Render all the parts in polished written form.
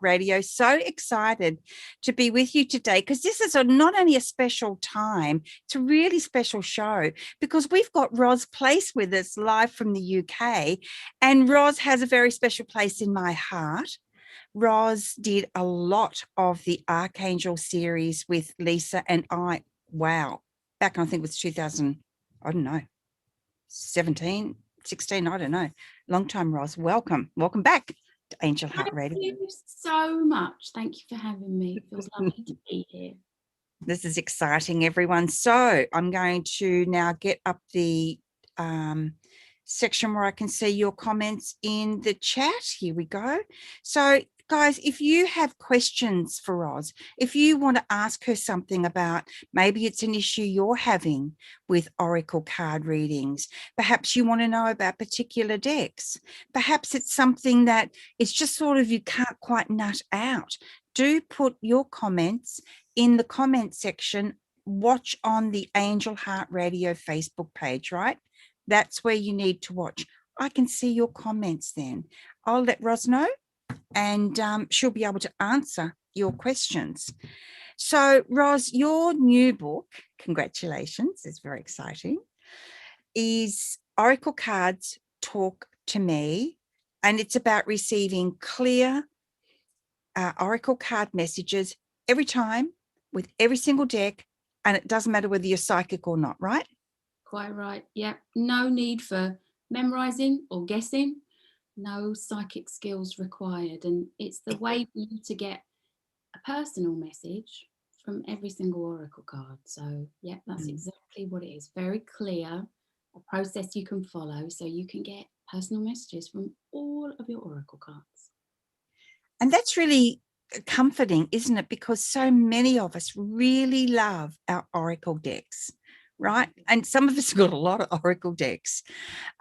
Radio. So excited to be with you today because this is not only a special time, it's a really special show because we've got Ros Place with us live from the UK, and Ros has a very special place in my heart. Ros did a lot of the Archangel series with Lisa and I. Wow. Back, I think it was 2000, I don't know, 17, 16, I don't know. Long time, Ros. Welcome. Welcome back to Angel Heart Radio. Thank you so much. Thank you for having me. It feels lovely to be here. This is exciting, everyone. So I'm going to now get up the section where I can see your comments in the chat. Here we go. So guys, if you have questions for Ros, if you want to ask her something about, maybe it's an issue you're having with oracle card readings, perhaps you want to know about particular decks, perhaps it's something that it's just sort of you can't quite nut out, do put your comments in the comment section. Watch on the Angel Heart Radio Facebook page, right? That's where you need to watch. I can see your comments then. I'll let Ros know, and she'll be able to answer your questions. So, Ros, your new book, congratulations, it's very exciting, is Oracle Cards Talk to Me, and it's about receiving clear Oracle card messages every time with every single deck, and it doesn't matter whether you're psychic or not, right? Quite right. Yeah. No need for memorizing or guessing. No psychic skills required. And it's the way for you to get a personal message from every single oracle card. So, yeah, that's exactly what it is. Very clear, a process you can follow so you can get personal messages from all of your oracle cards. And that's really comforting, isn't it? Because so many of us really love our oracle decks, right? And some of us got a lot of oracle decks.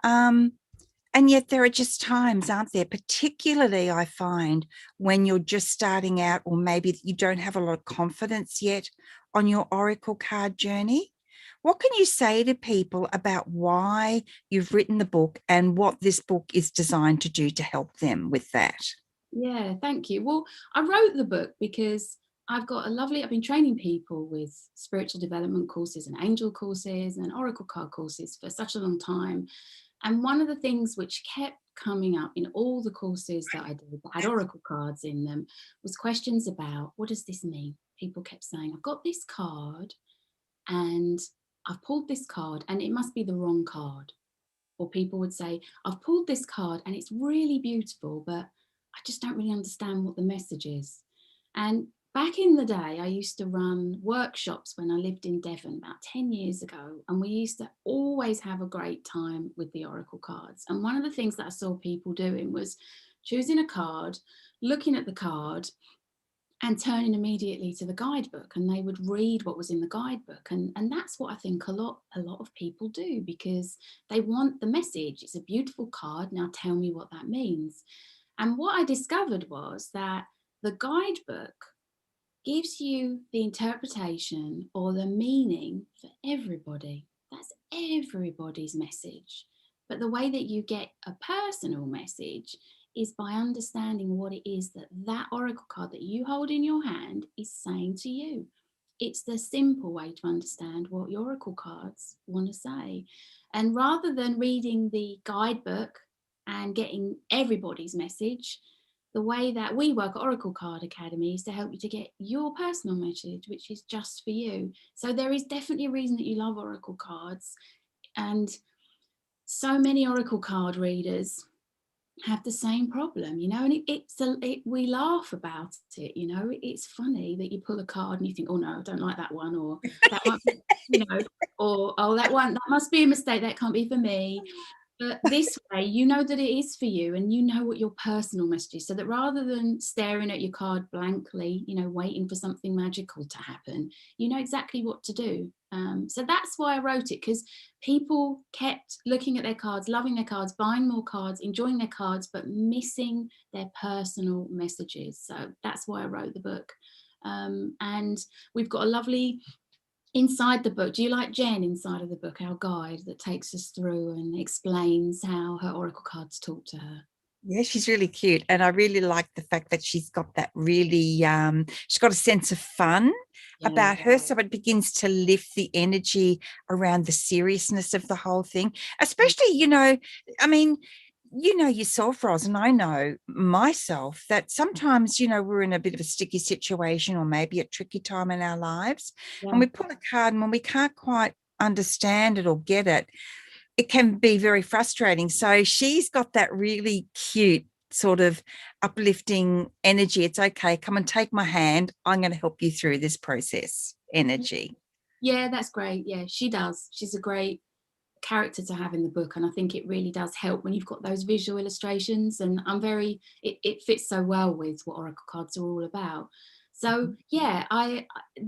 And yet there are just times, aren't there? Particularly, I find when you're just starting out, or maybe you don't have a lot of confidence yet on your oracle card journey. What can you say to people about why you've written the book and what this book is designed to do to help them with that? Yeah, thank you. Well, I wrote the book because I've been training people with spiritual development courses and angel courses and oracle card courses for such a long time. And one of the things which kept coming up in all the courses that I did that had oracle cards in them was questions about, what does this mean? People kept saying, I've got this card and I've pulled this card and it must be the wrong card. Or people would say, I've pulled this card and it's really beautiful, but I just don't really understand what the message is. And back in the day, I used to run workshops when I lived in Devon about 10 years ago, and we used to always have a great time with the oracle cards. And one of the things that I saw people doing was choosing a card, looking at the card, and turning immediately to the guidebook, and they would read what was in the guidebook. And that's what I think a lot of people do, because they want the message. It's a beautiful card, now tell me what that means. And what I discovered was that the guidebook gives you the interpretation or the meaning for everybody. That's everybody's message. But the way that you get a personal message is by understanding what it is that that oracle card that you hold in your hand is saying to you. It's the simple way to understand what your oracle cards want to say. And rather than reading the guidebook and getting everybody's message, the way that we work at Oracle Card Academy is to help you to get your personal message, which is just for you. So there is definitely a reason that you love Oracle cards. And so many Oracle card readers have the same problem, you know, and we laugh about it, you know. It's funny that you pull a card and you think, oh no, I don't like that one, or that one, you know, or oh, that one, that must be a mistake, that can't be for me. But this way, you know that it is for you, and you know what your personal message is, so that rather than staring at your card blankly, you know, waiting for something magical to happen, you know exactly what to do. So that's why I wrote it, because people kept looking at their cards, loving their cards, buying more cards, enjoying their cards, but missing their personal messages. So that's why I wrote the book. And we've got a lovely inside the book. Do you like Jen inside of the book, our guide that takes us through and explains how her oracle cards talk to her? Yeah, she's really cute. And I really like the fact that she's got that really, she's got a sense of fun Yeah. about her. So it begins to lift the energy around the seriousness of the whole thing. Especially, I mean, you know yourself, Ros, and I know myself that sometimes, we're in a bit of a sticky situation or maybe a tricky time in our lives. And Yeah. we pull a card and when we can't quite understand it or get it, it can be very frustrating. So she's got that really cute sort of uplifting energy. It's okay. Come and take my hand. I'm going to help you through this process energy. Yeah, that's great. Yeah, she does. She's a great character to have in the book, and I think it really does help when you've got those visual illustrations, and it fits so well with what oracle cards are all about. So yeah,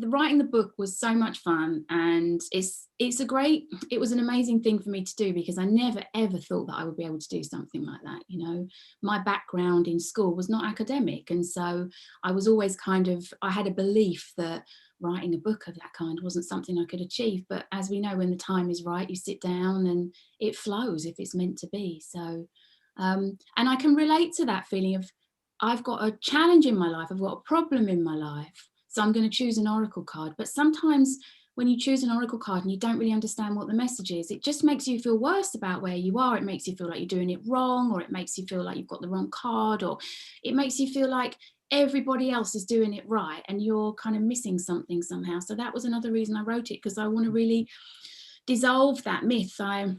writing the book was so much fun, and it was an amazing thing for me to do, because I never ever thought that I would be able to do something like that. My background in school was not academic, and so I was always I had a belief that writing a book of that kind wasn't something I could achieve. But as we know, when the time is right, you sit down and it flows if it's meant to be. So, and I can relate to that feeling of, I've got a challenge in my life, I've got a problem in my life, so I'm going to choose an oracle card. But sometimes when you choose an oracle card and you don't really understand what the message is, it just makes you feel worse about where you are. It makes you feel like you're doing it wrong, or it makes you feel like you've got the wrong card, or it makes you feel like everybody else is doing it right and you're kind of missing something somehow. So that was another reason I wrote it, because I want to really dissolve that myth. I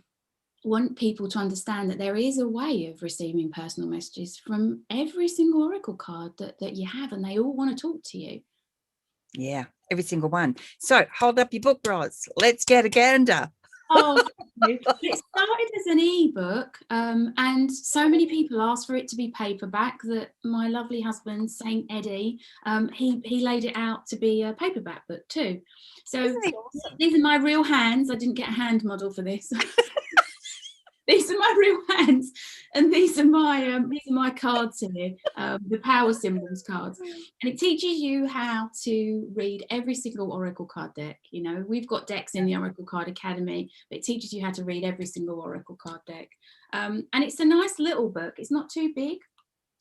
want people to understand that there is a way of receiving personal messages from every single oracle card that you have, and they all want to talk to you. Yeah, every single one. So hold up your book, Ros. Let's get a gander. Oh, thank you. It started as an ebook, and so many people asked for it to be paperback that my lovely husband, Saint Eddie, he laid it out to be a paperback book too. So Isn't it awesome? these are my real hands. I didn't get a hand model for this. These are my real hands, and these are my cards here, the power symbols cards, and it teaches you how to read every single oracle card deck. We've got decks in the Oracle Card Academy, but it teaches you how to read every single oracle card deck, and it's a nice little book. It's not too big,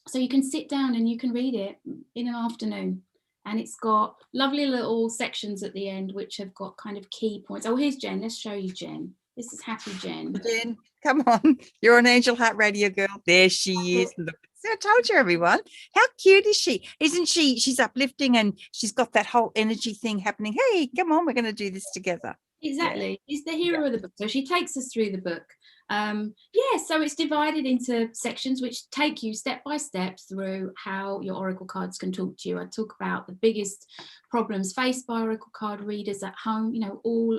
so you can sit down and you can read it in an afternoon. And it's got lovely little sections at the end which have got kind of key points. Oh, here's Jen. Let's show you Jen. This is Happy Jen. Jen, come on. You're an Angel Heart Radio girl. There she is. Look, see, I told you, everyone. How cute is she? Isn't she? She's uplifting and she's got that whole energy thing happening. Hey, come on, we're going to do this together. Exactly. She's the hero of the book. So she takes us through the book. So it's divided into sections which take you step by step through how your oracle cards can talk to you. I talk about the biggest problems faced by oracle card readers at home.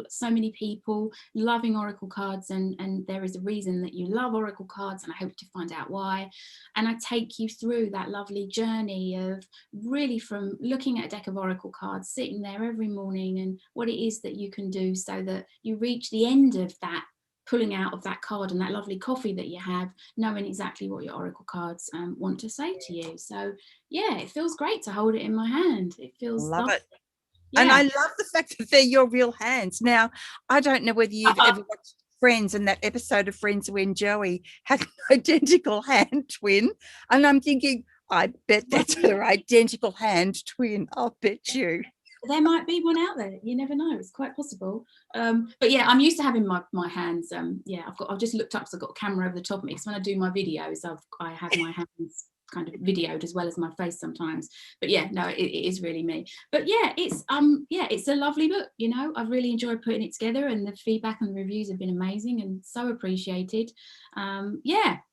So many people loving oracle cards, and there is a reason that you love oracle cards, and I hope to find out why. And I take you through that lovely journey of really from looking at a deck of oracle cards, sitting there every morning, and what it is that you can do so that you reach the end of that pulling out of that card and that lovely coffee that you have, knowing exactly what your oracle cards want to say to you. So yeah, it feels great to hold it in my hand. It feels Love lovely. it. Yeah. And I love the fact that they're your real hands. Now, I don't know whether you've ever watched Friends and that episode of Friends when Joey had an identical hand twin. And I'm thinking, I bet that's her identical hand twin. I'll bet you. There might be one out there. You never know. It's quite possible. But yeah, I'm used to having my hands. I've just looked up, so I've got a camera over the top of me, because when I do my videos, I have my hands kind of videoed as well as my face sometimes. But yeah, no, it is really me. But yeah, it's a lovely book. I've really enjoyed putting it together, and the feedback and the reviews have been amazing and so appreciated.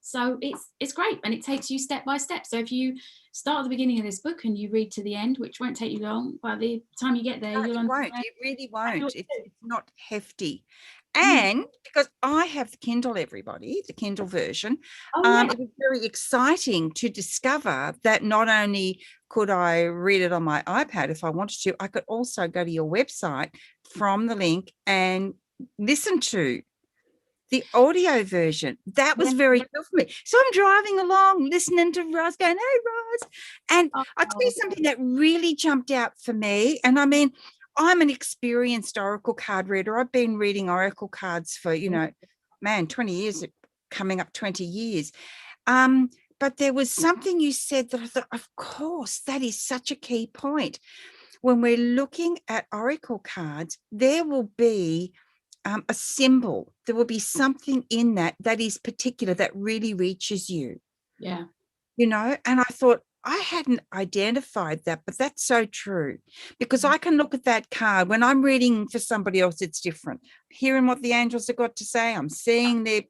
So it's great, and it takes you step by step. So if you start at the beginning of this book and you read to the end, which won't take you long, by the time you get there, you'll understand. It really won't. It's not hefty. Mm. And because I have the Kindle, everybody, the Kindle version, Oh, yeah. it was very exciting to discover that not only could I read it on my iPad if I wanted to, I could also go to your website from the link and listen to the audio version. That was very good for me. So I'm driving along, listening to Ros, going, hey, Ros. And I'll tell you something that really jumped out for me. And I mean, I'm an experienced oracle card reader. I've been reading oracle cards for, 20 years, coming up 20 years. but there was something you said that I thought, of course, that is such a key point. When we're looking at oracle cards, there will be a symbol. There will be something in that is particular, that really reaches you. Yeah. And I thought, I hadn't identified that, but that's so true, because I can look at that card when I'm reading for somebody else. It's different. Hearing what the angels have got to say, I'm seeing their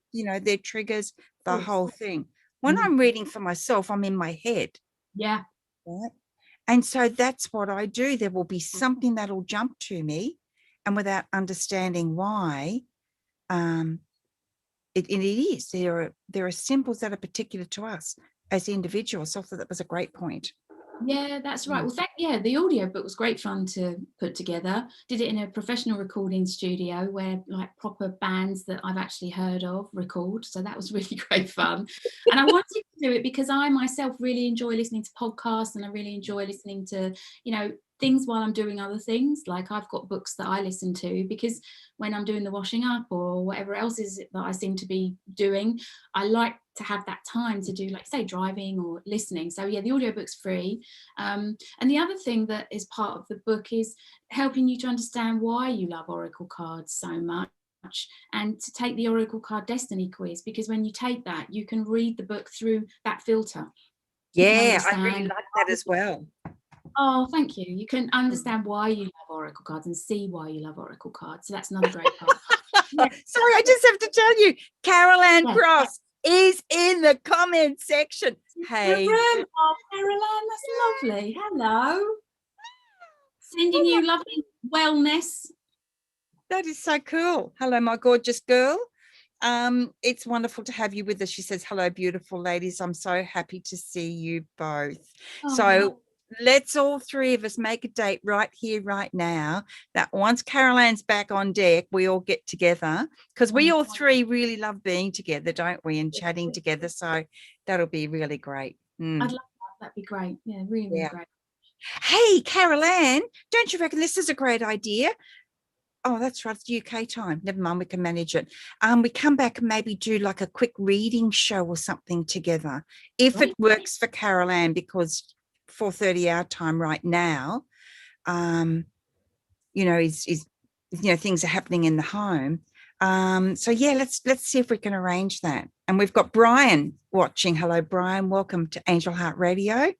triggers, the whole thing. When I'm reading for myself, I'm in my head. Yeah. Right? And so that's what I do. There will be something that'll jump to me, and without understanding why, it is. There are symbols that are particular to us as individuals. So I thought that was a great point. Yeah, that's right. Well, the audiobook was great fun to put together. Did it in a professional recording studio where like proper bands that I've actually heard of record. So that was really great fun. And I wanted to do it because I myself really enjoy listening to podcasts, and I really enjoy listening to, things while I'm doing other things. Like I've got books that I listen to because when I'm doing the washing up or whatever else is it that I seem to be doing, I like to have that time to do, like say, driving or listening. So yeah, the audiobook's free. And the other thing that is part of the book is helping you to understand why you love oracle cards so much, and to take the oracle card destiny quiz, because when you take that, you can read the book through that filter. Yeah, I really like that as well. Oh, thank you. You can understand why you love oracle cards and see why you love oracle cards. So that's another great part. Yeah. Sorry, I just have to tell you, Carol Ann Cross is in the comment section. Hey. Oh, Carol Ann, that's lovely. Hello. Sending you lovely wellness. That is so cool. Hello, my gorgeous girl. It's wonderful to have you with us. She says, hello, beautiful ladies. I'm so happy to see you both. So let's all three of us make a date right here, right now, that once Carol Ann's back on deck, we all get together, because we all three really love being together, don't we, and chatting together. So that'll be really great. I'd love that. That'd be great. Yeah, really, really great. Hey, Carol Ann, don't you reckon this is a great idea? Oh, that's right. It's UK time. Never mind. We can manage it. We come back and maybe do like a quick reading show or something together, if it works for Carol Ann, because 4:30 our time right now, is things are happening in the home. So yeah, let's see if we can arrange that. And we've got Brian watching. Hello, Brian. Welcome to Angel Heart Radio,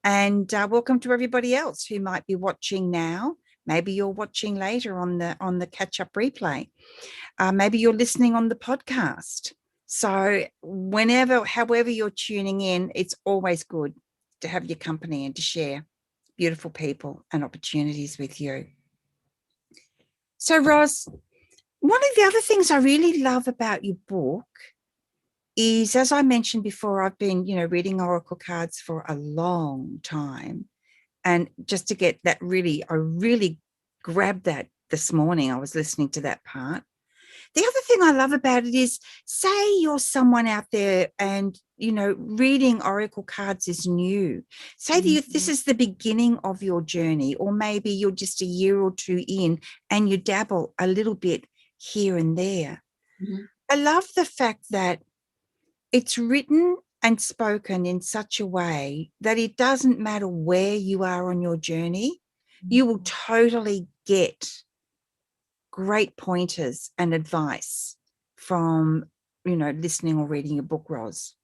and welcome to everybody else who might be watching now. Maybe you're watching later on the catch-up replay. Maybe you're listening on the podcast. So however you're tuning in, it's always good to have your company and to share beautiful people and opportunities with you. So, Ros, one of the other things I really love about your book is, as I mentioned before, I've been, reading oracle cards for a long time. And just to get that I really grabbed that this morning. I was listening to that part. The other thing I love about it is, say you're someone out there and, reading oracle cards is new. Say this is the beginning of your journey, or maybe you're just a year or two in and you dabble a little bit here and there. I love the fact that it's written and spoken in such a way that it doesn't matter where you are on your journey, you will totally get great pointers and advice from, listening or reading a book, Ros.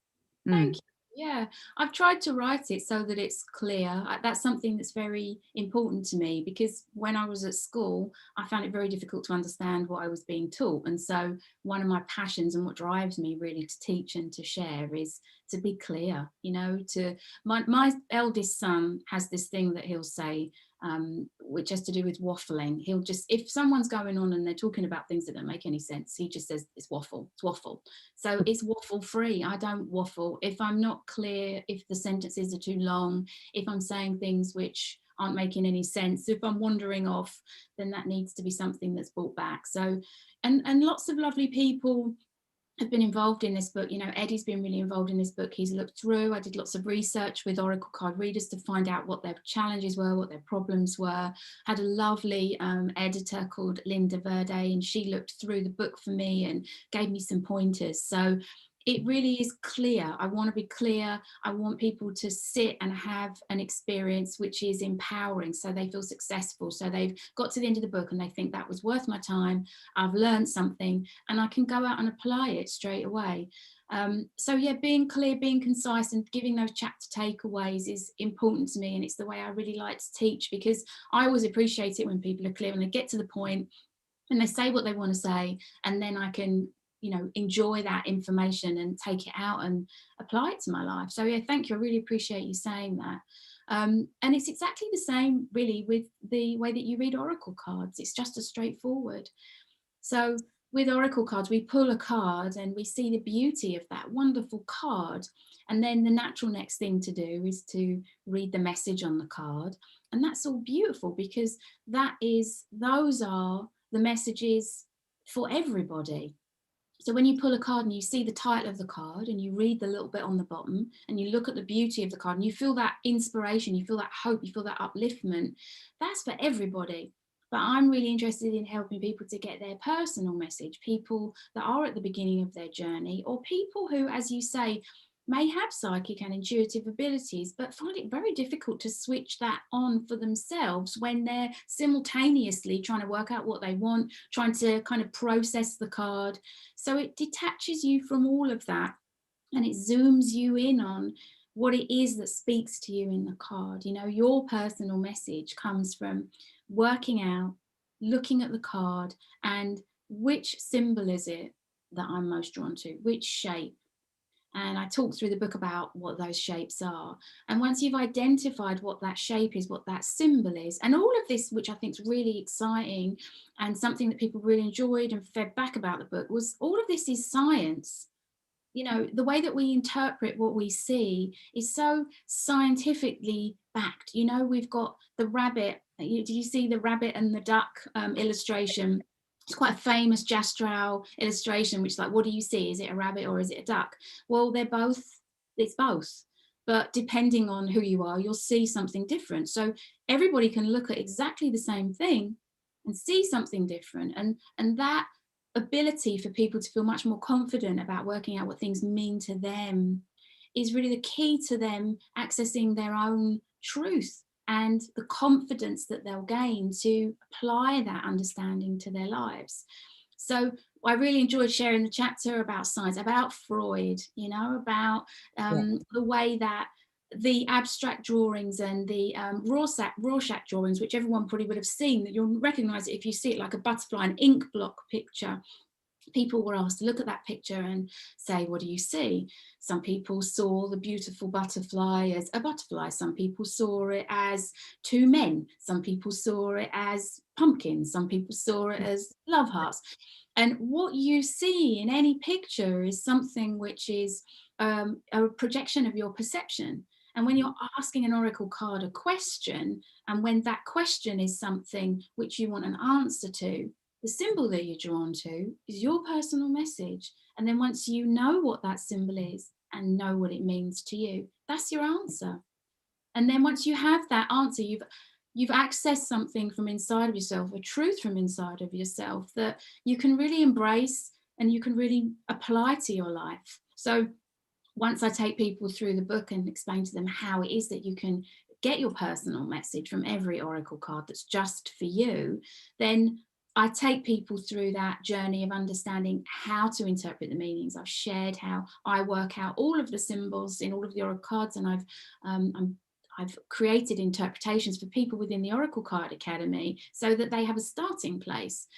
Thank you. Yeah, I've tried to write it so that it's clear. That's something that's very important to me, because when I was at school, I found it very difficult to understand what I was being taught. And so one of my passions and what drives me really to teach and to share is to be clear. My eldest son has this thing that he'll say, which has to do with waffling. He'll just, if someone's going on and they're talking about things that don't make any sense, he just says it's waffle. So it's waffle free. I don't waffle. If I'm not clear, if the sentences are too long, if I'm saying things which aren't making any sense, if I'm wandering off, then that needs to be something that's brought back. So, and lots of lovely people have been involved in this book. Eddie's been really involved in this book. He's looked through. I did lots of research with oracle card readers to find out what their challenges were, what their problems were. Had a lovely editor called Linda Verde, and she looked through the book for me and gave me some pointers. So it really is clear. I want to be clear. I want people to sit and have an experience which is empowering, so they feel successful. So they've got to the end of the book and they think that was worth my time. I've learned something and I can go out and apply it straight away. So yeah, being clear, being concise and giving those chapter takeaways is important to me. And it's the way I really like to teach, because I always appreciate it when people are clear and they get to the point and they say what they want to say, and then I can, you know, enjoy that information and take it out and apply it to my life. So yeah, thank you. I really appreciate you saying that. And it's exactly the same really with the way that you read oracle cards. It's just as straightforward. So with oracle cards, we pull a card and we see the beauty of that wonderful card. And then the natural next thing to do is to read the message on the card. And that's all beautiful, because those are the messages for everybody. So when you pull a card and you see the title of the card and you read the little bit on the bottom and you look at the beauty of the card and you feel that inspiration, you feel that hope, you feel that upliftment, that's for everybody. But I'm really interested in helping people to get their personal message, people that are at the beginning of their journey, or people who, as you say, may have psychic and intuitive abilities, but find it very difficult to switch that on for themselves when they're simultaneously trying to work out what they want, trying to kind of process the card. So it detaches you from all of that and it zooms you in on what it is that speaks to you in the card. You know, your personal message comes from working out, looking at the card, and which symbol is it that I'm most drawn to, which shape. And I talk through the book about what those shapes are. And once you've identified what that shape is, what that symbol is, and all of this, which I think is really exciting and something that people really enjoyed and fed back about the book, was all of this is science. You know, the way that we interpret what we see is so scientifically backed. You know, we've got the rabbit. Did you see the rabbit and the duck illustration? It's quite a famous Jastrow illustration, which is like, what do you see? Is it a rabbit or is it a duck? Well, they're both, it's both. But depending on who you are, you'll see something different. So everybody can look at exactly the same thing and see something different. And that ability for people to feel much more confident about working out what things mean to them is really the key to them accessing their own truth and the confidence that they'll gain to apply that understanding to their lives. So I really enjoyed sharing the chapter about science, about Freud, you know, about the way that the abstract drawings and the Rorschach drawings, which everyone probably would have seen, that you'll recognize it if you see it, like a butterfly, an ink block picture. People were asked to look at that picture and say, what do you see? Some people saw the beautiful butterfly as a butterfly. Some people saw it as two men. Some people saw it as pumpkins. Some people saw it as love hearts. And what you see in any picture is something which is a projection of your perception. And when you're asking an oracle card a question, and when that question is something which you want an answer to, the symbol that you're drawn to is your personal message. And then once you know what that symbol is and know what it means to you, that's your answer. And then once you have that answer, you've accessed something from inside of yourself, a truth from inside of yourself that you can really embrace and you can really apply to your life. So once I take people through the book and explain to them how it is that you can get your personal message from every oracle card that's just for you, then I take people through that journey of understanding how to interpret the meanings. I've shared how I work out all of the symbols in all of the oracle cards, and I've created interpretations for people within the Oracle Card Academy so that they have a starting place.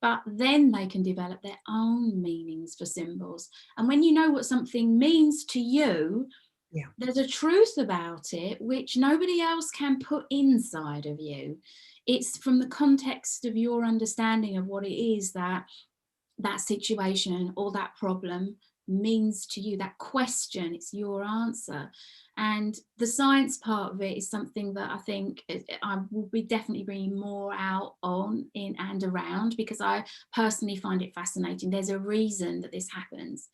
But then they can develop their own meanings for symbols. And when you know what something means to you, there's a truth about it which nobody else can put inside of you. It's from the context of your understanding of what it is that that situation or that problem means to you, that question, it's your answer. And the science part of it is something that I think I will be definitely bringing more out on in and around, because I personally find it fascinating. There's a reason that this happens,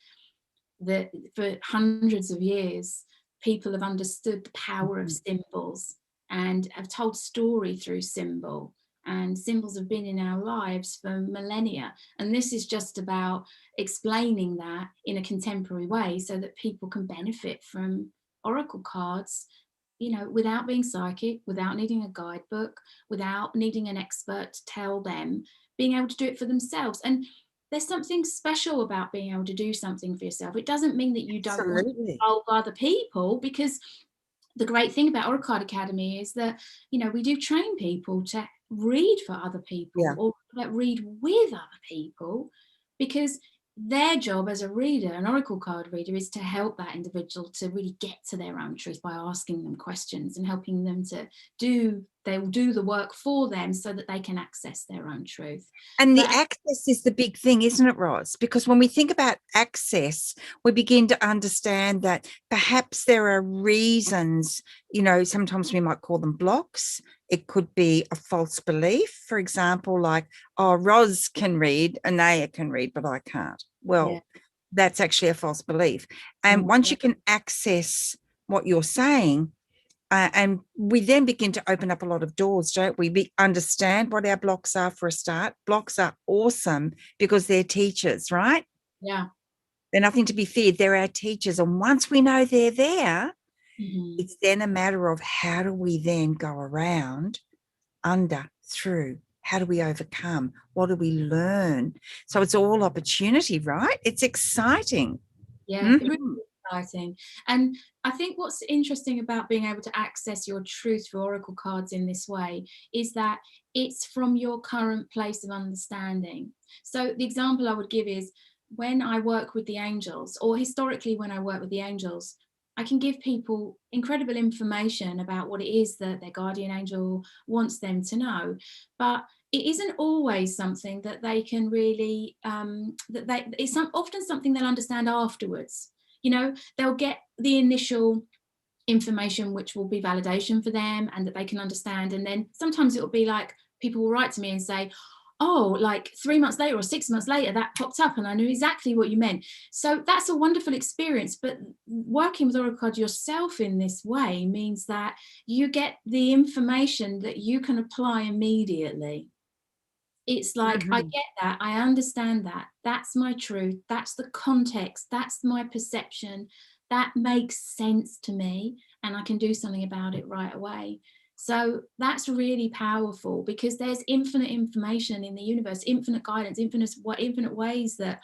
that for hundreds of years people have understood the power of symbols and have told story through symbol. and symbols have been in our lives for millennia. And this is just about explaining that in a contemporary way so that people can benefit from oracle cards, you know, without being psychic, without needing a guidebook, without needing an expert to tell them, being able to do it for themselves. And there's something special about being able to do something for yourself. It doesn't mean that you don't want to involve other people, because the great thing about Oracle Card Academy is that, you know, we do train people to read for other people, or read with other people, because their job as a reader, an oracle card reader, is to help that individual to really get to their own truth by asking them questions and helping them to they will do the work for them so that they can access their own truth. And the access is the big thing, isn't it, Ros? Because when we think about access, we begin to understand that perhaps there are reasons, you know, sometimes we might call them blocks. It could be a false belief, for example, like, oh, Ros can read, Anaya can read, but I can't. Well, that's actually a false belief. And once you can access what you're saying, and we then begin to open up a lot of doors, don't we? We understand what our blocks are for a start. Blocks are awesome because they're teachers, right? Yeah. They're nothing to be feared. They're our teachers. And once we know they're there, it's then a matter of how do we then go around, under, through? How do we overcome? What do we learn? So it's all opportunity, right? It's exciting. Yeah, it really is exciting. And I think what's interesting about being able to access your truth through oracle cards in this way is that it's from your current place of understanding. So the example I would give is when I work with the angels, or historically when I work with the angels, I can give people incredible information about what it is that their guardian angel wants them to know. But it isn't always something that they can really often something they'll understand afterwards. You know, they'll get the initial information which will be validation for them and that they can understand, and then sometimes it will be like people will write to me and say, oh, like 3 months later or 6 months later that popped up and I knew exactly what you meant. So that's a wonderful experience. But working with oracle cards yourself in this way means that you get the information that you can apply immediately. It's like, I get that, I understand that, that's my truth, that's the context, that's my perception, that makes sense to me, and I can do something about it right away. So that's really powerful, because there's infinite information in the universe, infinite guidance, infinite ways that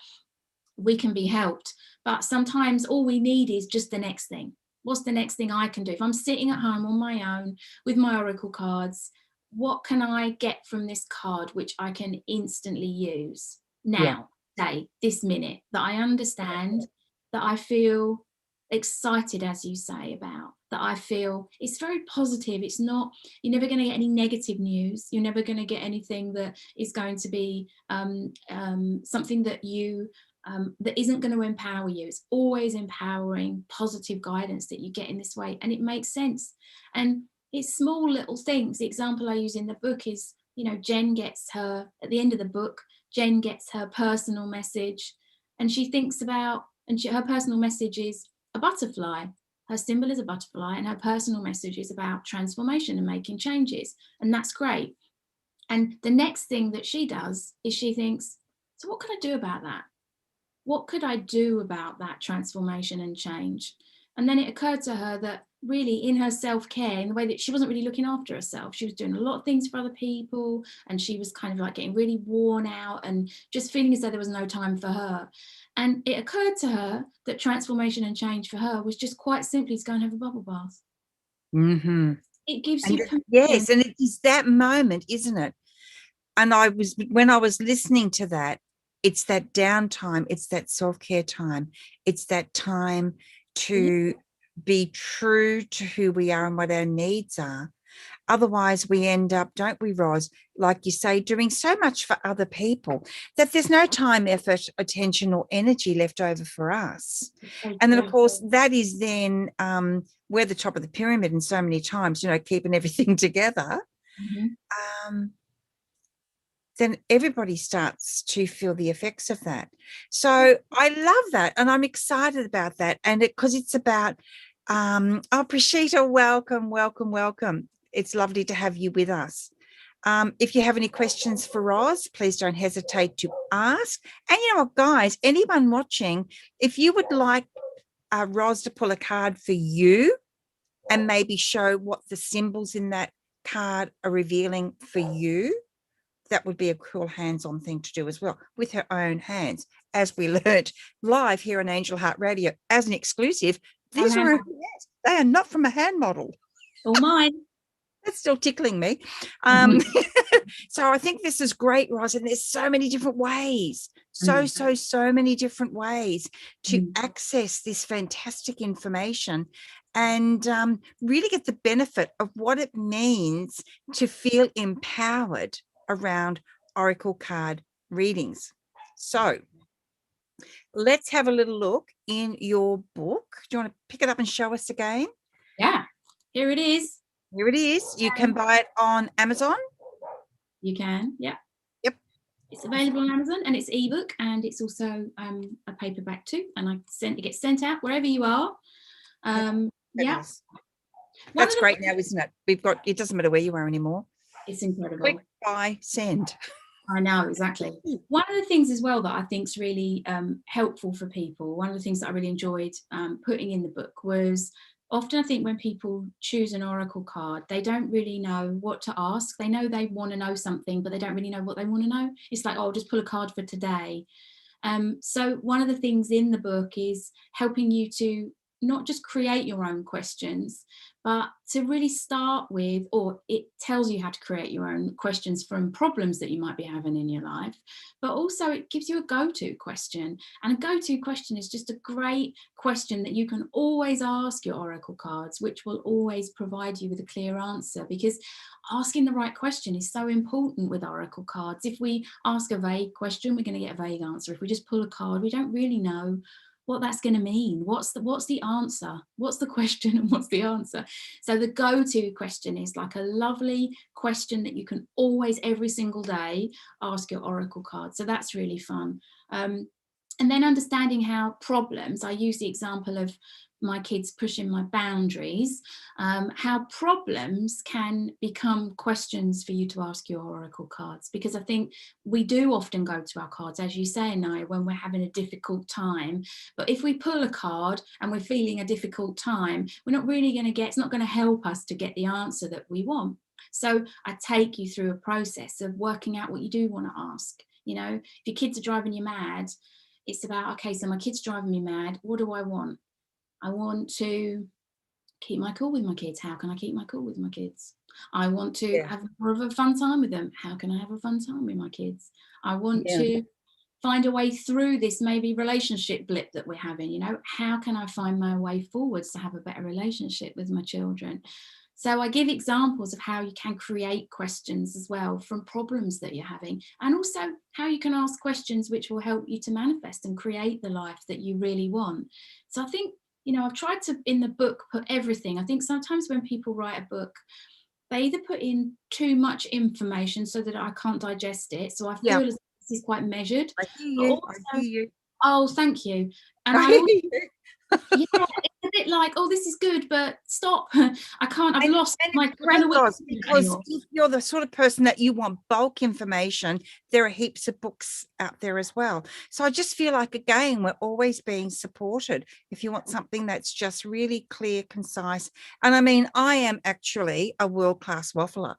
we can be helped. But sometimes all we need is just the next thing. What's the next thing I can do? If I'm sitting at home on my own with my oracle cards, what can I get from this card which I can instantly use now, say, this minute, that I understand, that I feel excited, as you say, about, that I feel it's very positive. It's not, you're never going to get any negative news. You're never going to get anything that is going to be something that you that isn't going to empower you. It's always empowering, positive guidance that you get in this way, and it makes sense. And it's small little things. The example I use in the book is, you know, Jen gets her, at the end of the book, Jen gets her personal message, and she thinks about, her personal message is a butterfly. Her symbol is a butterfly, and her personal message is about transformation and making changes. And that's great. And the next thing that she does is she thinks, so what can I do about that? What could I do about that transformation and change? And then it occurred to her that really in her self-care, in the way that she wasn't really looking after herself, she was doing a lot of things for other people, and she was kind of like getting really worn out and just feeling as though there was no time for her. And it occurred to her that transformation and change for her was just quite simply to go and have a bubble bath. It gives you permission. Yes, and it is that moment, isn't it? And when I was listening to that, it's that downtime, it's that self-care time, it's that time to be true to who we are and what our needs are. Otherwise, we end up, don't we, Ros, like you say, doing so much for other people that there's no time, effort, attention, or energy left over for us. And then, of course, that is then we're the top of the pyramid in so many times, you know, keeping everything together. Then everybody starts to feel the effects of that. So I love that, and I'm excited about that. And because it's about, oh, Prashita, welcome. It's lovely to have you with us. If you have any questions for Ros, please don't hesitate to ask. And you know what, guys, anyone watching, if you would like Ros to pull a card for you and maybe show what the symbols in that card are revealing for you, that would be a cool hands-on thing to do as well with her own hands, as we learned live here on Angel Heart Radio as an exclusive. These are her hands. They are not from a hand model. All mine. That's still tickling me. So I think this is great, Ros, and there's so many different ways, so many different ways to access this fantastic information and really get the benefit of what it means to feel empowered around oracle card readings. So let's have a little look in your book. Do you want to pick it up and show us again? Yeah, here it is. Here it is. You can buy it on Amazon. You can, yeah. Yep. It's available on Amazon, and it's ebook, and it's also a paperback too. And it gets sent out wherever you are. Yeah. That's great now, isn't it? It doesn't matter where you are anymore. It's incredible. Click, buy, send. I know, exactly. One of the things as well that I think is really helpful for people, one of the things that I really enjoyed putting in the book was, often I think when people choose an oracle card, they don't really know what to ask. They know they want to know something, but they don't really know what they want to know. It's like, oh, I'll just pull a card for today. So one of the things in the book is helping you to not just create your own questions, but to really start with, or it tells you how to create your own questions from problems that you might be having in your life, but also it gives you a go-to question. And a go-to question is just a great question that you can always ask your oracle cards, which will always provide you with a clear answer, because asking the right question is so important with oracle cards. If we ask a vague question, we're going to get a vague answer. If we just pull a card, we don't really know what that's going to mean. What's the answer? What's the question and what's the answer? So the go-to question is like a lovely question that you can always, every single day, ask your oracle card. So that's really fun. And then understanding how problems, I use the example of my kids pushing my boundaries, how problems can become questions for you to ask your oracle cards, because I think we do often go to our cards, as you say, Naya, when we're having a difficult time. But if we pull a card and we're feeling a difficult time, we're not really going to it's not going to help us to get the answer that we want. So I take you through a process of working out what you do want to ask. You know, if your kids are driving you mad, it's about, okay, so my kid's driving me mad. What do I want? I want to keep my cool with my kids. How can I keep my cool with my kids? I want to have more of a fun time with them. How can I have a fun time with my kids? I want to find a way through this maybe relationship blip that we're having. You know, how can I find my way forwards to have a better relationship with my children? So I give examples of how you can create questions as well from problems that you're having, and also how you can ask questions which will help you to manifest and create the life that you really want. So I think, you know, I've tried to, in the book, put everything. I think sometimes when people write a book, they either put in too much information so that I can't digest it. So I feel as this is quite measured. I hear you. I hear you. Oh, thank you. And I also, yeah, it's a bit like, oh, this is good, but stop. I can't, I've lost my because if you're the sort of person that you want bulk information, there are heaps of books out there as well. So I just feel like, again, we're always being supported if you want something that's just really clear, concise. And I mean, I am actually a world-class waffler.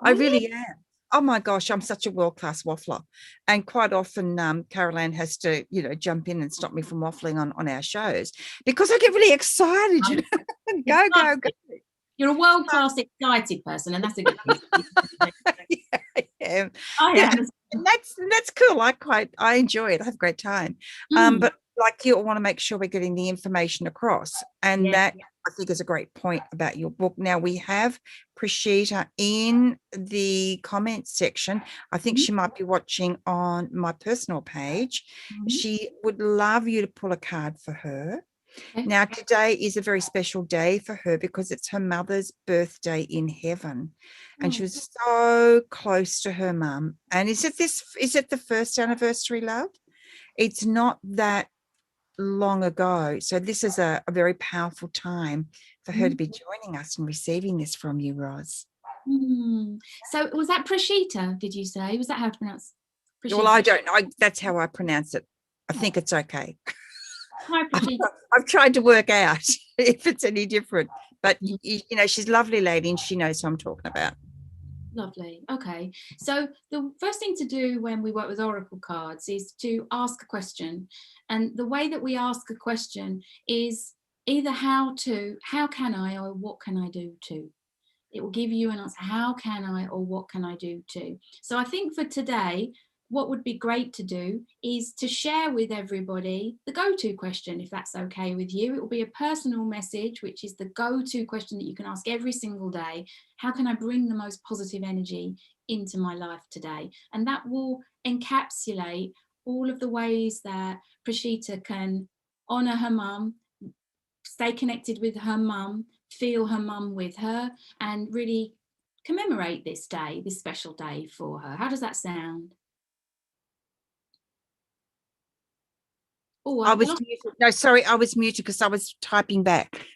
I really am. Oh my gosh, I'm such a world-class waffler. And quite often Caroline has to, you know, jump in and stop me from waffling on our shows because I get really excited, you know. Go. You're a world-class excited person, and that's a good thing. Yeah. And that's cool. I enjoy it. I have a great time. But like, you want to make sure we're getting the information across. And that I think is a great point about your book. Now we have Prashita in the comments section. I think she might be watching on my personal page. She would love you to pull a card for her. Now, today is a very special day for her because it's her mother's birthday in heaven. And she was so close to her mum. And is it the first anniversary, love? It's not that long ago. So this is a very powerful time for her to be joining us and receiving this from you, Ros. So was that Prashita, did you say? Was that how to pronounce Well, I Prashita? don't know. That's how I pronounce it. I think it's okay. Hi, Prashita. I've tried to work out if it's any different, but she's a lovely lady and she knows who I'm talking about. Lovely. Okay. So the first thing to do when we work with oracle cards is to ask a question. And the way that we ask a question is either how can I, or what can I do to? It will give you an answer. How can I, or what can I do to? So I think for today, what would be great to do is to share with everybody the go-to question, if that's okay with you. It will be a personal message, which is the go-to question that you can ask every single day. How can I bring the most positive energy into my life today? And that will encapsulate all of the ways that Prashita can honor her mum, stay connected with her mum, feel her mum with her, and really commemorate this day, this special day for her. How does that sound? Oh, I was muted. No, sorry, I was muted because I was typing back.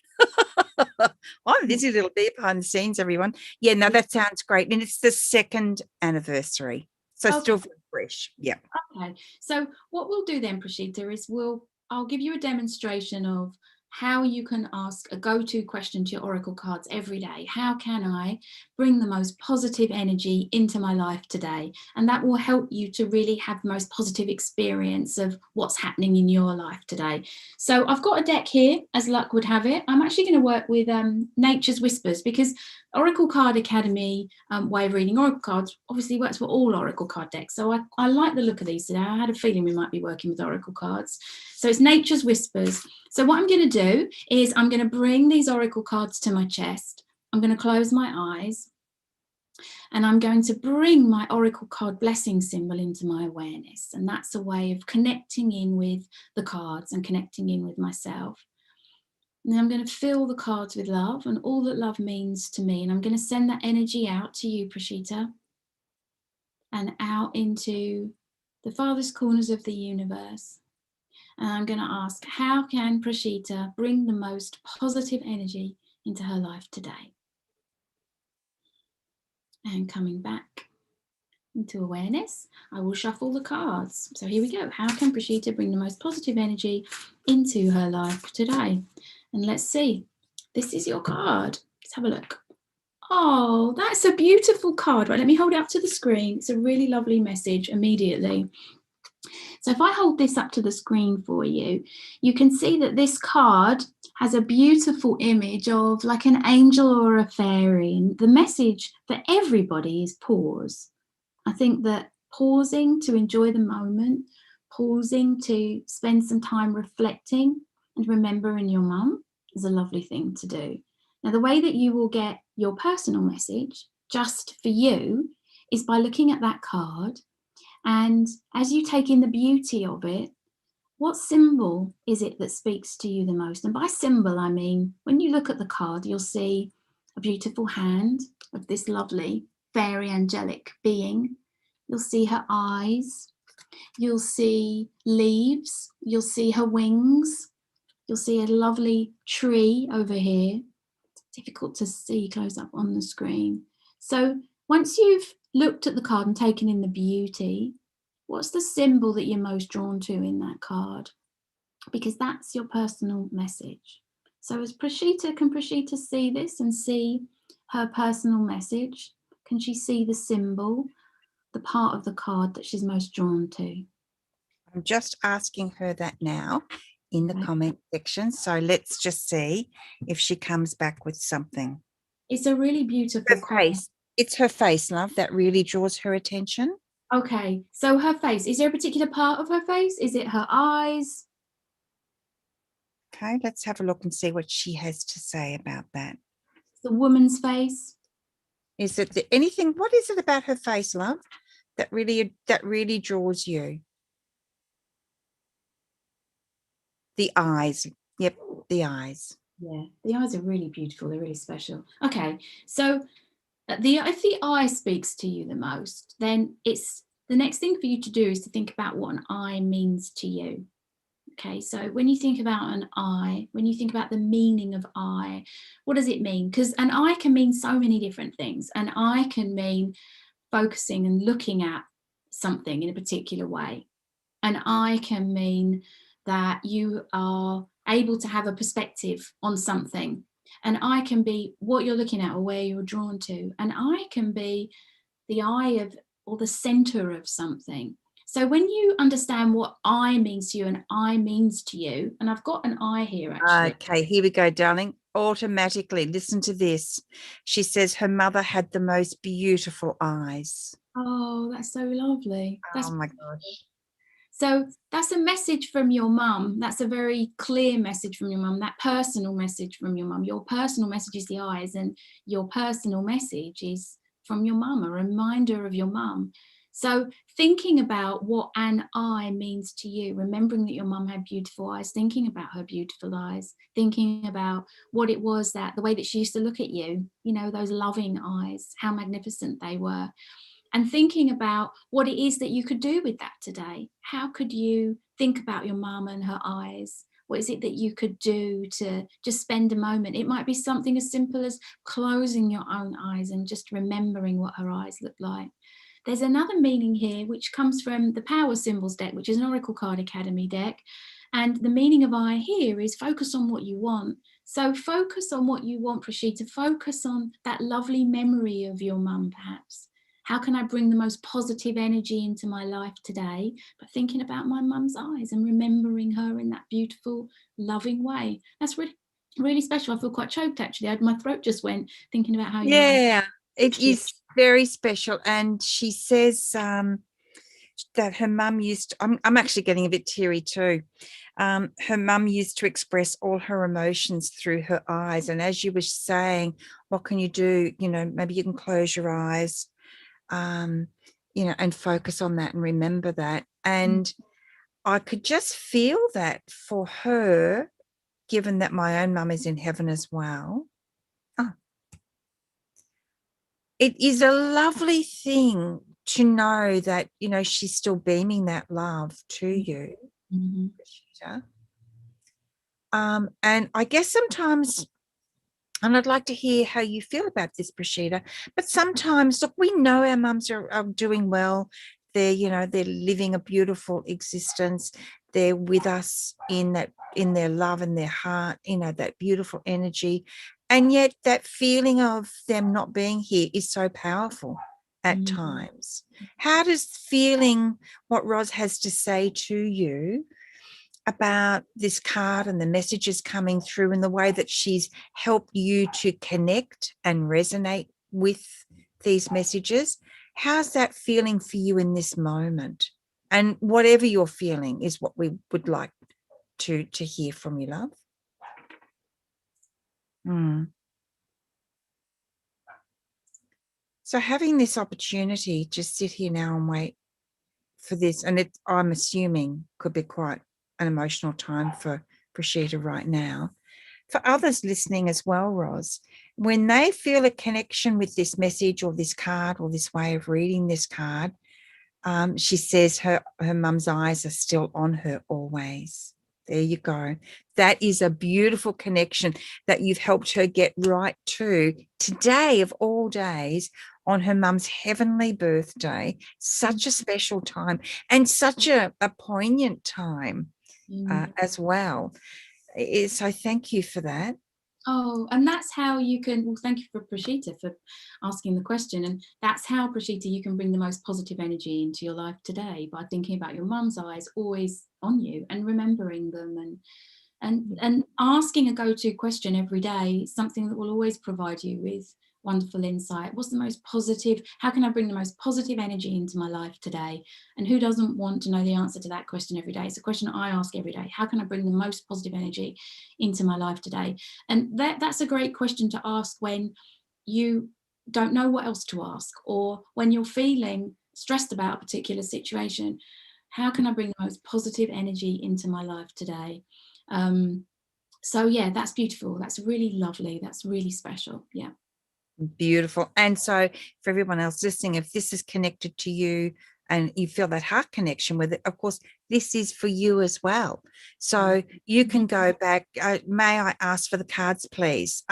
I'm a busy little bit behind the scenes, everyone. Yeah, no, that sounds great. And it's the 2nd anniversary. So okay. still fresh. Yeah. Okay. So what we'll do then, Prashita, is I'll give you a demonstration of how you can ask a go-to question to your oracle cards every day. How can I bring the most positive energy into my life today? And that will help you to really have the most positive experience of what's happening in your life today. So I've got a deck here, as luck would have it. I'm actually going to work with Nature's Whispers, because Oracle Card Academy way of reading oracle cards obviously works for all oracle card decks. So I like the look of these today. I had a feeling we might be working with oracle cards. So it's Nature's Whispers. So what I'm going to do is I'm going to bring these oracle cards to my chest. I'm going to close my eyes, and I'm going to bring my oracle card blessing symbol into my awareness. And that's a way of connecting in with the cards and connecting in with myself. And then I'm going to fill the cards with love and all that love means to me. And I'm going to send that energy out to you, Prashita, and out into the farthest corners of the universe. And I'm going to ask, how can Prashita bring the most positive energy into her life today? And coming back into awareness, I will shuffle the cards. So here we go. How can Prashita bring the most positive energy into her life today? And let's see. This is your card. Let's have a look. Oh, that's a beautiful card. Right, let me hold it up to the screen. It's a really lovely message immediately. So if I hold this up to the screen for you, you can see that this card has a beautiful image of like an angel or a fairy. And the message for everybody is pause. I think that pausing to enjoy the moment, pausing to spend some time reflecting and remembering your mum is a lovely thing to do. Now, the way that you will get your personal message just for you is by looking at that card. And as you take in the beauty of it, what symbol is it that speaks to you the most? And by symbol, I mean, when you look at the card, you'll see a beautiful hand of this lovely fairy angelic being. You'll see her eyes. You'll see leaves. You'll see her wings. You'll see a lovely tree over here. It's difficult to see close up on the screen. So once you've looked at the card and taken in the beauty, what's the symbol that you're most drawn to in that card? Because that's your personal message. So can Prashita see this and see her personal message? Can she see the symbol, the part of the card that she's most drawn to? I'm just asking her that now in the comment section. So let's just see if she comes back with something. It's a really beautiful card. It's her face, love, that really draws her attention. Okay, so her face. Is there a particular part of her face? Is it her eyes? Okay, let's have a look and see what she has to say about that. The woman's face. Is it anything? What is it about her face, love, that really draws you? The eyes. Yep, the eyes. Yeah, the eyes are really beautiful. They're really special. Okay, so if the eye speaks to you the most, then it's the next thing for you to do is to think about what an eye means to you. Okay, so when you think about an eye, when you think about the meaning of eye, what does it mean? Because an eye can mean so many different things. An eye can mean focusing and looking at something in a particular way. An eye can mean that you are able to have a perspective on something. An eye can be what you're looking at or where you're drawn to. An eye can be the eye of or the center of something. So when you understand what I means to you and I means to you, and I've got an eye here actually. Okay, here we go, darling. Automatically, listen to this. She says her mother had the most beautiful eyes. Oh, that's so lovely. Oh my gosh. So that's a message from your mum. That's a very clear message from your mum, that personal message from your mum. Your personal message is the eyes, and your personal message is from your mum, a reminder of your mum. So thinking about what an eye means to you, remembering that your mum had beautiful eyes, thinking about her beautiful eyes, thinking about what it was that the way that she used to look at you, you know, those loving eyes, how magnificent they were, and thinking about what it is that you could do with that today. How could you think about your mum and her eyes? What is it that you could do to just spend a moment? It might be something as simple as closing your own eyes and just remembering what her eyes look like. There's another meaning here which comes from the Power Symbols deck, which is an Oracle Card Academy deck. And the meaning of eye here is focus on what you want. So focus on what you want, Prashita. Focus on that lovely memory of your mum, perhaps. How can I bring the most positive energy into my life today? By thinking about my mum's eyes and remembering her in that beautiful, loving way. That's really, really special. I feel quite choked actually. My throat just went thinking about how your mum. Yeah, it is very special. And she says that her mum used to, I'm actually getting a bit teary too. Her mum used to express all her emotions through her eyes. And as you were saying, what can you do? You know, maybe you can close your eyes, you know, and focus on that and remember that. And I could just feel that for her, given that my own mum is in heaven as well. Oh, it is a lovely thing to know that, you know, she's still beaming that love to you, Rashida. And I guess sometimes, and I'd like to hear how you feel about this, Prashida, but sometimes, look, we know our mums are doing well. They're, you know, they're living a beautiful existence. They're with us in that, in their love and their heart, you know, that beautiful energy. And yet that feeling of them not being here is so powerful at times. How does feeling what Ros has to say to you about this card and the messages coming through and the way that she's helped you to connect and resonate with these messages, how's that feeling for you in this moment? And whatever you're feeling is what we would like to hear from you, love. So having this opportunity to sit here now and wait for this, and it, I'm assuming, could be quite an emotional time for Prashita right now. For others listening as well, Ros, when they feel a connection with this message or this card or this way of reading this card, she says her mum's eyes are still on her always. There you go. That is a beautiful connection that you've helped her get right to today of all days, on her mum's heavenly birthday. Such a special time and such a poignant time as well. So thank you for that. Oh, and that's how you can, well, thank you for Prashita for asking the question. And that's how, Prashita, you can bring the most positive energy into your life today, by thinking about your mum's eyes always on you and remembering them, and asking a go-to question every day, something that will always provide you with wonderful insight. What's the most positive? How can I bring the most positive energy into my life today? And who doesn't want to know the answer to that question every day? It's a question I ask every day. How can I bring the most positive energy into my life today? And that's a great question to ask when you don't know what else to ask, or when you're feeling stressed about a particular situation. How can I bring the most positive energy into my life today? So yeah, that's beautiful. That's really lovely. That's really special. Yeah. Beautiful. And so for everyone else listening, if this is connected to you, and you feel that heart connection with it, of course, this is for you as well. So you can go back. May I ask for the cards, please?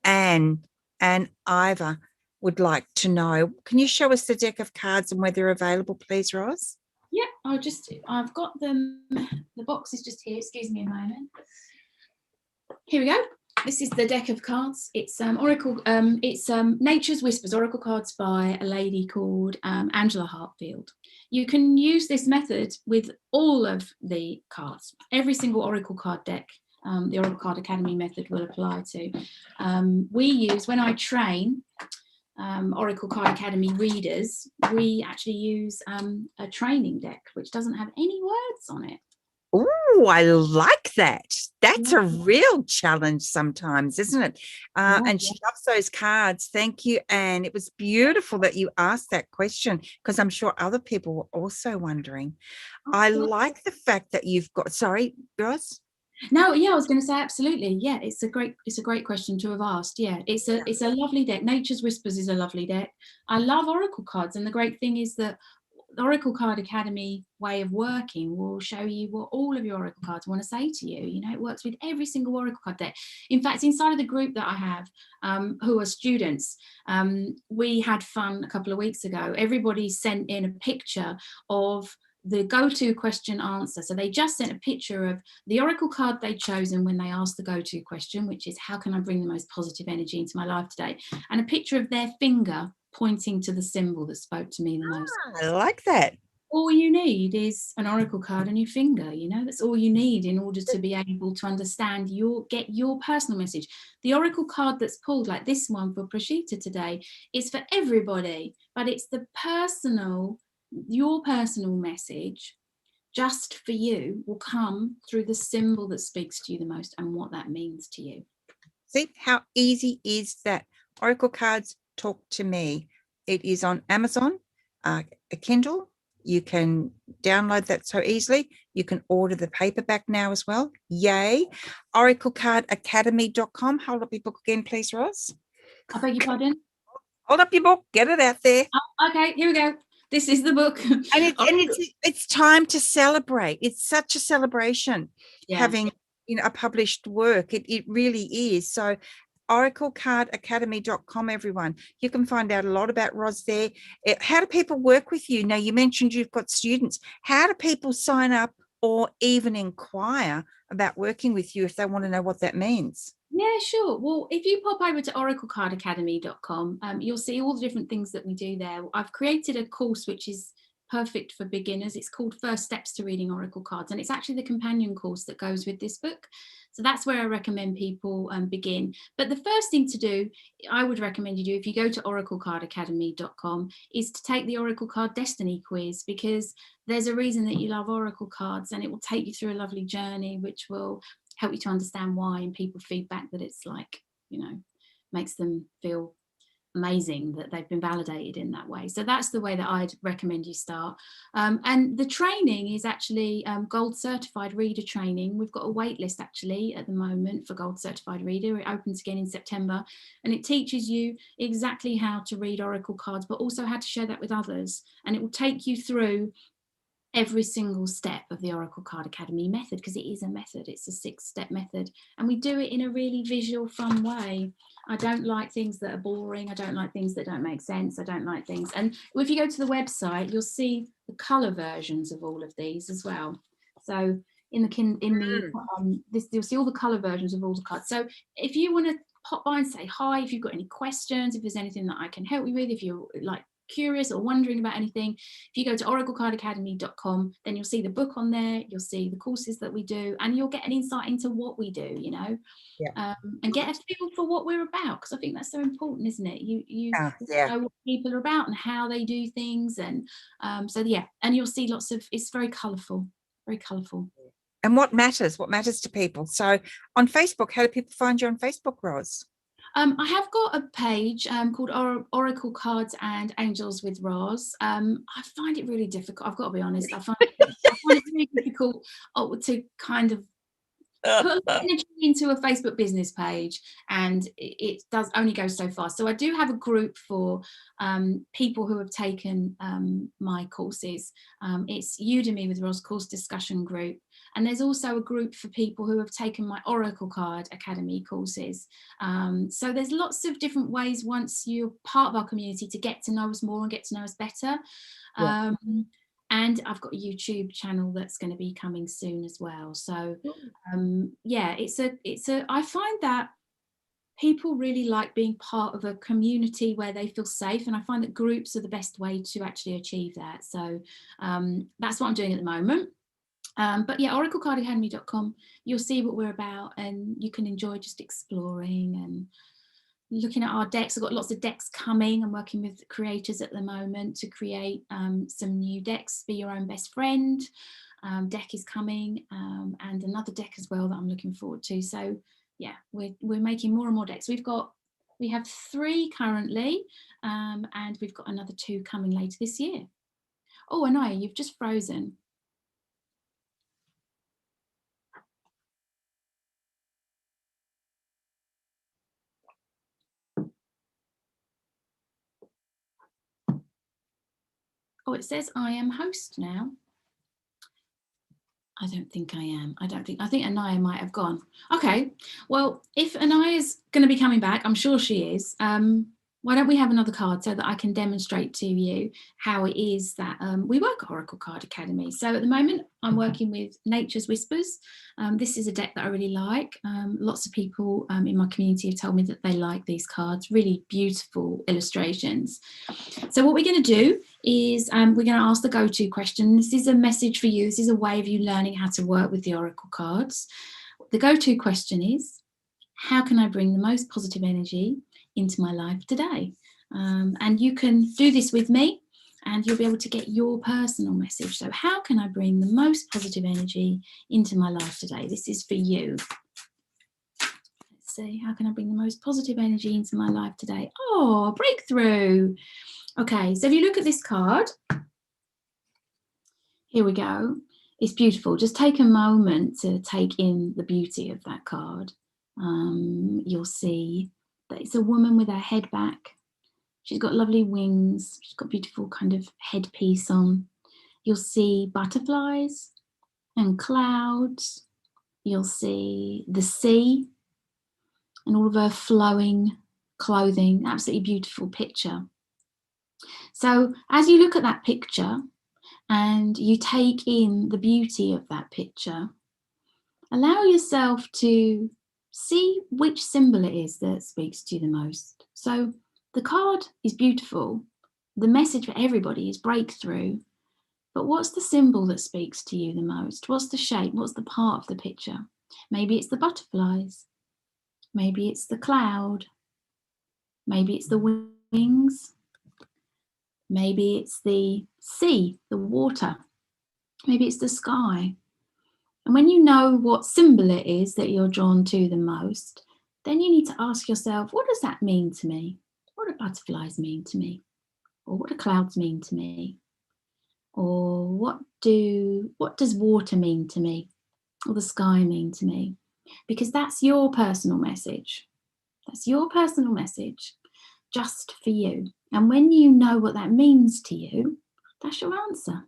Anne and Ivor would like to know. Can you show us the deck of cards and whether they're available, please, Ros? Yeah, I've got them. The box is just here. Excuse me a moment. Here we go. This is the deck of cards. It's Oracle. It's Nature's Whispers Oracle cards by a lady called Angela Hartfield. You can use this method with all of the cards. Every single Oracle card deck, the Oracle Card Academy method will apply to. We use, when I train Oracle Card Academy readers, we actually use a training deck which doesn't have any words on it. Oh, I like that. That's a real challenge sometimes, isn't it? And she loves those cards. Thank you, Anne. It was beautiful that you asked that question, because I'm sure other people were also wondering. I like the fact that you've got, sorry, Ros? No, yeah, I was going to say absolutely. Yeah, it's a great question to have asked. Yeah, it's a lovely deck. Nature's Whispers is a lovely deck. I love Oracle cards, and the great thing is that the Oracle Card Academy way of working will show you what all of your Oracle cards want to say to you. You know, it works with every single Oracle card deck. In fact, inside of the group that I have, who are students, we had fun a couple of weeks ago. Everybody sent in a picture of the go-to question answer. So they just sent a picture of the Oracle card they'd chosen when they asked the go-to question, which is, how can I bring the most positive energy into my life today? And a picture of their finger pointing to the symbol that spoke to me the most. I like that. All you need is an Oracle card and your finger. You know, that's all you need in order to be able to understand get your personal message. The Oracle card that's pulled, like this one for Prashita today, is for everybody, but it's your personal message just for you will come through the symbol that speaks to you the most and what that means to you. See how easy is that? Oracle cards talk to me. It is on Amazon, a Kindle. You can download that so easily. You can order the paperback now as well. Yay. oraclecardacademy.com. Hold up your book again, please, Ros. I beg your pardon? Hold up your book. Get it out there. Oh, okay, here we go. This is the book. And it's time to celebrate. It's such a celebration having a published work. It really is. So oraclecardacademy.com, everyone. You can find out a lot about Ros there. How do people work with you? Now, you mentioned you've got students. How do people sign up or even inquire about working with you if they want to know what that means? Yeah, sure. Well, if you pop over to oraclecardacademy.com, you'll see all the different things that we do there. I've created a course which is perfect for beginners. It's called First Steps to Reading Oracle Cards, and it's actually the companion course that goes with this book. So that's where I recommend people begin. But the first thing to do, I would recommend you do, if you go to oraclecardacademy.com, is to take the Oracle Card Destiny quiz, because there's a reason that you love Oracle cards, and it will take you through a lovely journey which will help you to understand why, and people feedback that it's like, makes them feel amazing that they've been validated in that way. So that's the way that I'd recommend you start. And the training is actually gold certified reader training. We've got a wait list actually at the moment for gold certified reader. It opens again in September, and it teaches you exactly how to read Oracle cards, but also how to share that with others. And it will take you through every single step of the Oracle Card Academy method, because it is a method. It's a 6-step method, and we do it in a really visual, fun way. I don't like things that are boring. I don't like things that don't make sense. I don't like things. And if you go to the website, you'll see the color versions of all of these as well. So you'll see all the color versions of all the cards. So if you want to pop by and say hi, if you've got any questions, if there's anything that I can help you with, if you're like curious or wondering about anything, if you go to oraclecardacademy.com, then you'll see the book on there, you'll see the courses that we do, and you'll get an insight into what we do, and get a feel for what we're about, because I think that's so important, isn't it? You know what people are about and how they do things, and and you'll see it's very colourful. And what matters to people. So on Facebook, how do people find you on Facebook, Ros? I have got a page called Oracle Cards and Angels with Ros. I find it really difficult. I've got to be honest. I find it really difficult to kind of put a lot of energy into a Facebook business page, and it does only go so far. So I do have a group for people who have taken my courses. It's Udemy with Ros course discussion group. And there's also a group for people who have taken my Oracle Card Academy courses. So there's lots of different ways, once you're part of our community, to get to know us more and get to know us better. Yeah. And I've got a YouTube channel that's going to be coming soon as well. So yeah, I find that people really like being part of a community where they feel safe, and I find that groups are the best way to actually achieve that. So that's what I'm doing at the moment. But yeah, oraclecardacademy.com, you'll see what we're about, and you can enjoy just exploring and looking at our decks. I've got lots of decks coming. I'm working with creators at the moment to create some new decks. Be Your Own Best Friend deck is coming, and another deck as well that I'm looking forward to. So yeah, we're making more and more decks. We have 3 currently, and we've got another 2 coming later this year. Oh, Anaya, you've just frozen. Oh, it says I am host now. I don't think I am. I think Anaya might have gone. Okay, well, if Anaya's going to be coming back, I'm sure she is. Why don't we have another card so that I can demonstrate to you how it is that we work at Oracle Card Academy. So at the moment, I'm working with Nature's Whispers. This is a deck that I really like. Lots of people in my community have told me that they like these cards, really beautiful illustrations. So what we're going to do is we're going to ask the go-to question. This is a message for you. This is a way of you learning how to work with the Oracle cards. The go-to question is, how can I bring the most positive energy into my life today? And you can do this with me, and you'll be able to get your personal message. So how can I bring the most positive energy into my life today? This is for you. Let's see, how can I bring the most positive energy into my life today? Oh, breakthrough. Okay, so if you look at this card, here we go. It's beautiful. Just take a moment to take in the beauty of that card. You'll see that it's a woman with her head back. She's got lovely wings. She's got beautiful kind of headpiece on. You'll see butterflies and clouds. You'll see the sea and all of her flowing clothing. Absolutely beautiful picture. So as you look at that picture and you take in the beauty of that picture, allow yourself to see which symbol it is that speaks to you the most. So the card is beautiful. The message for everybody is breakthrough. But what's the symbol that speaks to you the most? What's the shape? What's the part of the picture? Maybe it's the butterflies. Maybe it's the cloud. Maybe it's the wings. Maybe it's the sea, the water. Maybe it's the sky. And when you know what symbol it is that you're drawn to the most, then you need to ask yourself, what does that mean to me? What do butterflies mean to me? Or what do clouds mean to me? Or what does water mean to me? Or the sky mean to me? Because that's your personal message. That's your personal message just for you. And when you know what that means to you, that's your answer.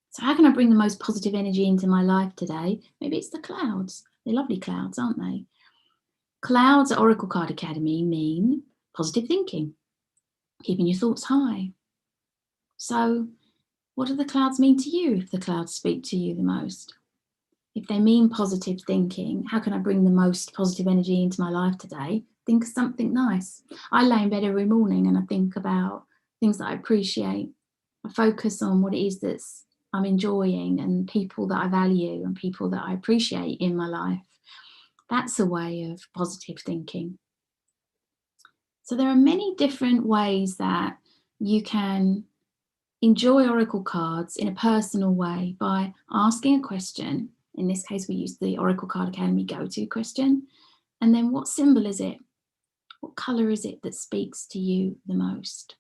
So how can I bring the most positive energy into my life today? Maybe it's the clouds. They're lovely clouds, aren't they? Clouds at Oracle Card Academy mean positive thinking, keeping your thoughts high. So what do the clouds mean to you if the clouds speak to you the most? If they mean positive thinking, how can I bring the most positive energy into my life today? Think of something nice. I lay in bed every morning and I think about things that I appreciate. I focus on what it is that's I'm enjoying and people that I value and people that I appreciate in my life. That's a way of positive thinking. So there are many different ways that you can enjoy Oracle cards in a personal way by asking a question. In this case, we use the Oracle Card Academy go-to question. And then what symbol is it? What colour is it that speaks to you the most?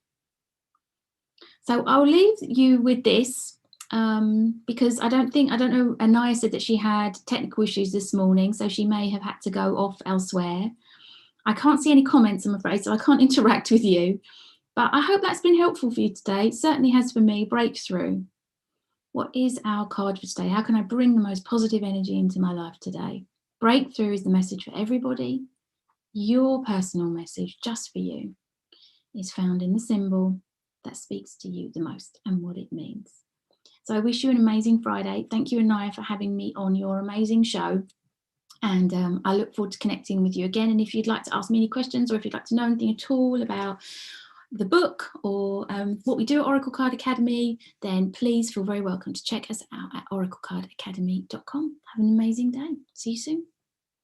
So I'll leave you with this. because I don't know, Anaya said that she had technical issues this morning, so she may have had to go off elsewhere. I can't see any comments, I'm afraid, so I can't interact with you. But I hope that's been helpful for you today. It certainly has for me. Breakthrough. What is our card for today? How can I bring the most positive energy into my life today? Breakthrough is the message for everybody. Your personal message, just for you, is found in the symbol that speaks to you the most and what it means. So I wish you an amazing Friday. Thank you, Anaya, for having me on your amazing show. And I look forward to connecting with you again. And if you'd like to ask me any questions, or if you'd like to know anything at all about the book or what we do at Oracle Card Academy, then please feel very welcome to check us out at oraclecardacademy.com. Have an amazing day. See you soon.